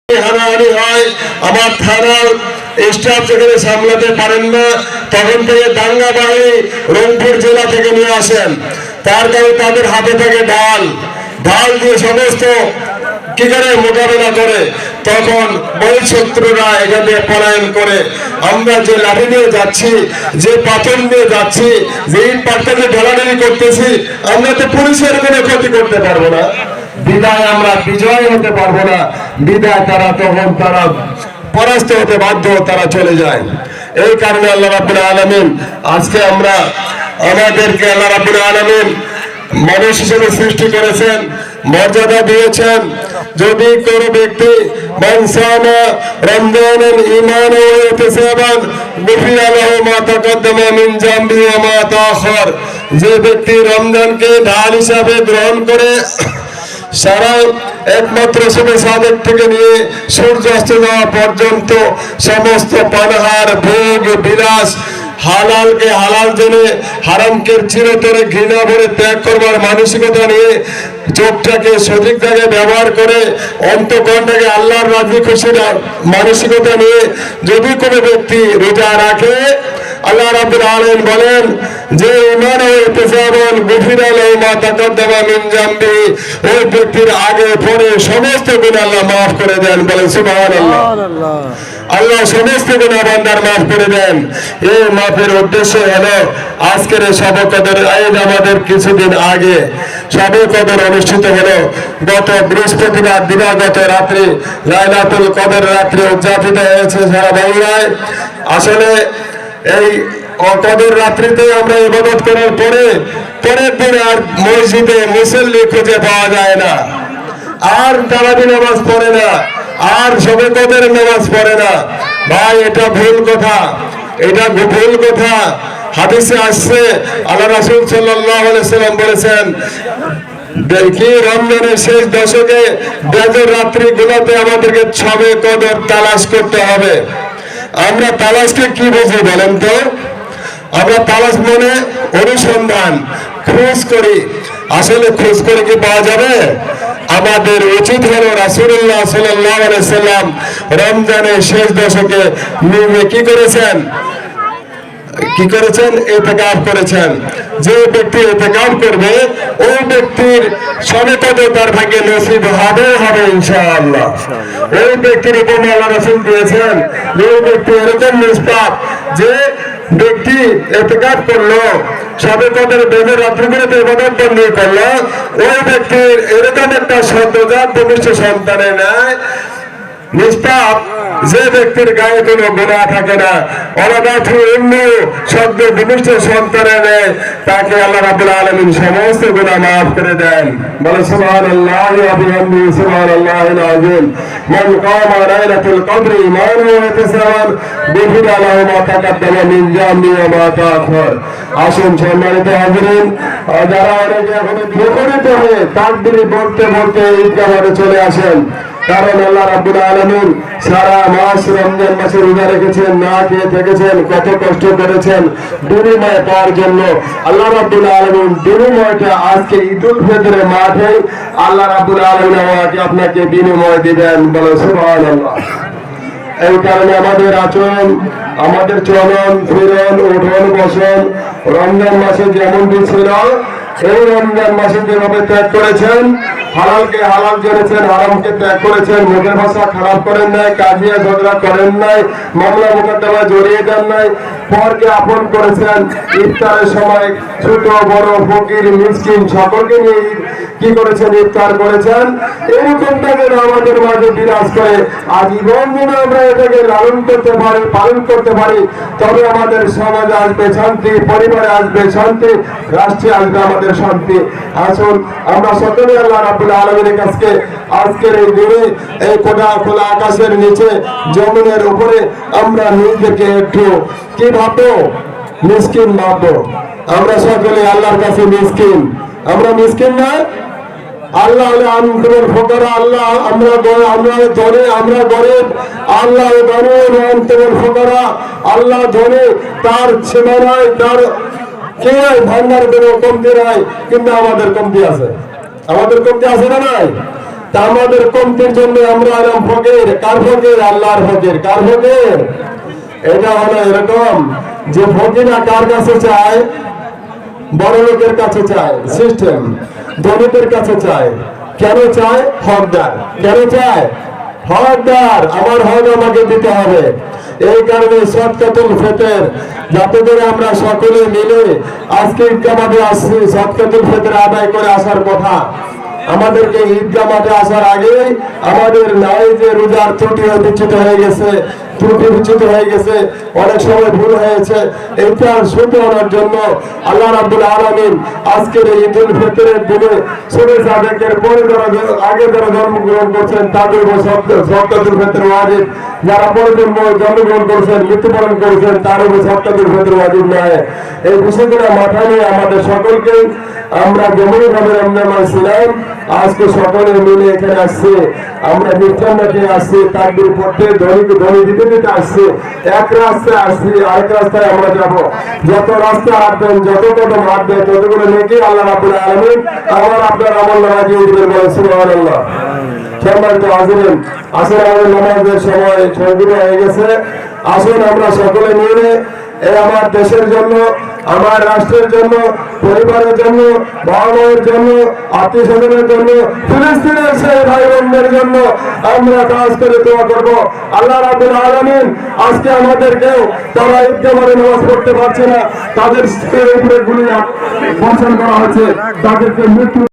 হানাহানি হয়, আমার থানার স্টাফ যেখানে সামলাতে পারেন না, তখন থেকে দাঙ্গা বাহিনী রংপুর জেলা থেকে নিয়ে আসেন। তার কারণে তাদের হাতে থাকে ঢাল দিয়ে সমস্ত কি করে মোকাবেলা করে, তখন বহিঃশত্রুরা এখান থেকে পলায়ন করে। আমরা যে লাঠি নিয়ে যাচ্ছি, যে পাথর নিয়ে যাচ্ছি, যে ইট পাট্টাকে ঢালাঢালি করতেছি, আমরা তো পুলিশের কোনো ক্ষতি করতে পারবো না, বিদায় আমরা বিজয় হতে পারবো না, বিদায় তারা তখন তারা পরাস্ত হতে বাধ্য, তারা চলে যায়। এই কারণে আল্লাহ রাব্বুল আলামিন আজকে আমাদেরকে আল্লাহ রাব্বুল আলামিন মানুষ হিসেবে সৃষ্টি করেছেন, মর্যাদা দিয়েছেন। যদি কোন ব্যক্তি মানসামা রমজানান ঈমানান ওয়া ইহতিসাবান গুফিরা লাহু মা তাকাদ্দামা মিন যামবিহি ওয়া মা তাআখার, যে ব্যক্তি রমজানকে ঢাল হিসাবে গ্রহণ করে সারা একমাত্র শুভ সাদেক থেকে নিয়ে সূর্য অস্ত যাওয়া পর্যন্ত সমস্ত পানাহার ভোগ বিলাস হালালকে হালাল জেনে হারামকে চিরতরে ঘৃণা ভরে ত্যাগ করবার মানসিকতা নিয়ে চোখটাকে সঠিক জায়গায় ব্যবহার করে অন্তকণ্ঠকে আল্লাহর রাজি খুশির মানসিকতা নিয়ে যদি কোনো ব্যক্তি রোজা রাখে, আল্লাহ রাব্বুল আলামিন বলেন যে ঈমান ও ইহতিসাবান গুফিরা লাহু মা তাকাদ্দামা মিন যামবিহি, ওই ব্যক্তির আগে পরে সমস্ত গুনাহ আল্লাহ মাফ করে দেন। বলেন সুবহানাল্লাহ। আল্লাহ সমস্ত গুনাহ বান্দার মাফ করে দেন। এই মাফের উদ্দেশ্য হলো আজকের শবে কদর। ঈদ আমাদের কিছুদিন আগে শবে কদর অনুষ্ঠিত হলো। গত বৃহস্পতিবার দিবাগত রাত্রি লাইলাতুল কদর রাত্রি উদযাপিত হয়েছে সারা বাংলায়। আসলে এই কদর রাত্রিতে আমরা ইবাদত করার পরের দিন আর মসজিদে মুসল্লি খুঁজে পাওয়া যায় না, আর তারাবি নামাজ পড়ে না, আর শবে কদর নামাজ পড়ে না। ভাই, এটা ভুল কথা, এটা ভুল কথা। হাদিসে আসছে আল্লাহ রাসূল সাল্লাল্লাহু আলাইহি সাল্লাম বলেছেন, দেখি রমজানের শেষ দশকে বেজর রাত্রি গুলোতে আমাদেরকে শবে কদর তালাশ করতে হবে। আমরা তালাশকে কি বুঝি বলেন তো? আমরা তালাশ মানে অনুসন্ধান, খোঁজ করি। আসলে খোঁজ করে কি পাওয়া যাবে? আমাদের উচিত হলো রাসূলুল্লাহ সাল্লাল্লাহু আলাইহি সাল্লাম রমজানের শেষ দশকে কি করেছেন? ইতিকাফ করেছেন। যে ব্যক্তি ইতিকাফ করবে ওই ব্যক্তির শবে কদর তার ভাগ্যে নসিব হবে ইনশাআল্লাহ। ওই ব্যক্তির উপমা আল্লাহ রাসূল দিয়েছেন, ওই ব্যক্তি এরকম নিষ্পাপ যে ব্যক্তি ইতিকাফ করলো, শবে কদর বেজর রাত্রিগুলোতে ইবাদত বন্দী করলো, ওই ব্যক্তির এরকম একটা সদ্যজাত ভূমিষ্ঠ সন্তানের ন্যায় নিষ্পাপ যে ব্যক্তির গায়ে কোনো গুনাহ থাকে না, অনাথ অন্য সদ্য ভূমিষ্ঠ সন্তানের ন্যায় তাকে আল্লাহ রাব্বুল আলামিন সমস্ত গুনাহ মাফ করে দেন। বলে সুবহানাল্লাহি ওয়া বিহামদিহি সুবহানাল্লাহিল আযীম। মান কামা লাইলাতুল কদর ঈমানান ওয়া ইহতিসাবান গুফিরা লাহু মা তাকাদ্দামা মিন যামবিহি ওয়া মা তাআখার। আসুন সম্মানিত হাজিরিন, যারা অনেকে এখনো মুখরিত হয়ে তাকবীর বলতে বলতে ঈদগাহ ঘরে চলে আসেন, কারণ আল্লাহ রাব্বুল আলামিন সারা মাস রমজান মাসে রোজা রেখেছেন, না খেয়ে থেকেছেন, কত কষ্ট করেছেন বিনিময় পাওয়ার জন্য। আল্লাহ রাব্বুল আলামিন বিনিময়টা আজকে ঈদুল ফিতরের মাঠে আল্লাহ রাব্বুল আলামিন আমাকে আপনাকে বিনিময় দিবেন। বলে সুবহানাল্লাহ। এই কারণে আমাদের আচরণ, আমাদের চলন ফিরন, উঠন বসন রমজান মাসে যেমনটি ছিল, এই রমজান মাসে যেভাবে ত্যাগ করেছেন, হালালকে হালাল জেনেছেন, হারামকে ত্যাগ করেছেন, মুখের ভাষা খারাপ করেন নাই, কাজিয়া ঝগড়া করেন নাই, মামলা মোকদ্দমায় জড়িয়ে দেন নাই, পরকে আপন করেছেন, ইফতারের সময় ছোট বড় ফকির মিসকিন সকলকে নিয়ে কি করেছেন? ইফতার করেছেন। এরকমটা যেন আমাদের মাঝে বিরাজ করে আজীবন যেন আমরা এটাকে লালন করতে পারি, পালন করতে পারি, তবে আমাদের সমাজে আসবে শান্তি, পরিবারে আসবে শান্তি, রাষ্ট্রে আসবে আমাদের শান্তি। আসুন আমরা সকলে আল্লাহ রাব্বুল আলামিনের কাছে আজকের এই দিনে এই খোলা আকাশের নিচে জমিনের উপরে আমরা নিজেকে একটু কি ভাববো? মিসকিন ভাববো। আমরা সকলে আল্লাহর কাছে মিসকিন। আমরা মিসকিন না? আল্লাহ হলে আনন্দের ফকরা, আল্লাহ আমরা ধরে, আমরা গরিব, আল্লাহ আনন্দের ফকরা, আল্লাহ ধরে, তার সীমানায় তার কে ভান্ডার কোনো কমতি নাই, কিন্তু আমাদের কমতি আছে। আমাদের কমতি আছে না নাই? তা আমাদের কমতির জন্য আমরা এলাম ফকির। কার ফকির? আল্লাহর ফকির। কার ফকির? এটা হলো এরকম যে ফকিরা কার কাছে চায়? বড় লোকের কাছে চায়, সিস্টেম। ধনীদের কাছে চায়। কেন চায়? হকদার। কেন চায়? হকদার। আমার হক আমাকে দিতে হবে। এই কারণে সদকাতুল ফিতর, যাতে করে আমরা সকলে মিলে আজকে ঈদগাহ মাঠে আসছি, সদকাতুল ফিতর আদায় করে আসার কথা। আমাদেরকে ঈদগাহ মাঠে আসার আগে আমাদের নাই যে রোজার ত্রুটি বিচ্যুত হয়ে গেছে, অনেক সময় ভুল হয়েছে, এটা শুধরানোর জন্য আল্লাহ রাব্বুল আলামিন আজকের এই ঈদুল ফিতরের দিনে ছোট সাদেকের পরে আগে যারা জন্মগ্রহণ করছেন তাদের সদকাতুল ফিতর ওয়াজিব, যারা পরে জন্মগ্রহণ করছেন, মৃত্যুবরণ করেছেন তার উপর সদকাতুল ফিতর ওয়াজিব নয়। এই বিষয়গুলো মাথায় নিয়ে আমাদের সকলকে আমরা যেমনই ভাবে রমজান মাস ছিলাম, আজকে সকলে মিলে এখানে আসছে, আমরা মিষ্টান রেখে আসছি, তাকবীর পড়তে ধ্বনি দিতে দিতে আসছি। এক রাস্তায় আসছি, আরেক রাস্তায় আমরা যাব। যত রাস্তা হাঁটবেন, যত কদম হাঁটবেন, ততগুলো নেকি আল্লাহ রাব্বুল আলামিন আমার আপনার আমল নামায় দিয়ে দিবেন। বলেন সুবহানাল্লাহ। সম্মানিত হাজিরিন, আসলে আমাদের নামাজের সময় সংক্ষিপ্ত হয়ে গেছে। আসুন আমরা সকলে মিলে এই আমার দেশের জন্য, আমার রাষ্ট্রের জন্য, পরিবারের জন্য, বাবা মায়ের জন্য, আত্মীয় স্বজনের জন্য, ফিলিস্তিনের সেই ভাই বোনদের জন্য আমরা কাজ করে দোয়া করবো। আল্লাহ রাব্বুল আলামিন আজকে আমাদেরকেও, তারা ঈদগাহ মাঠে নামাজ পড়তে পারছে না, তাদের উপরে গুলি বর্ষণ করা হচ্ছে, তাদেরকে মৃত্যু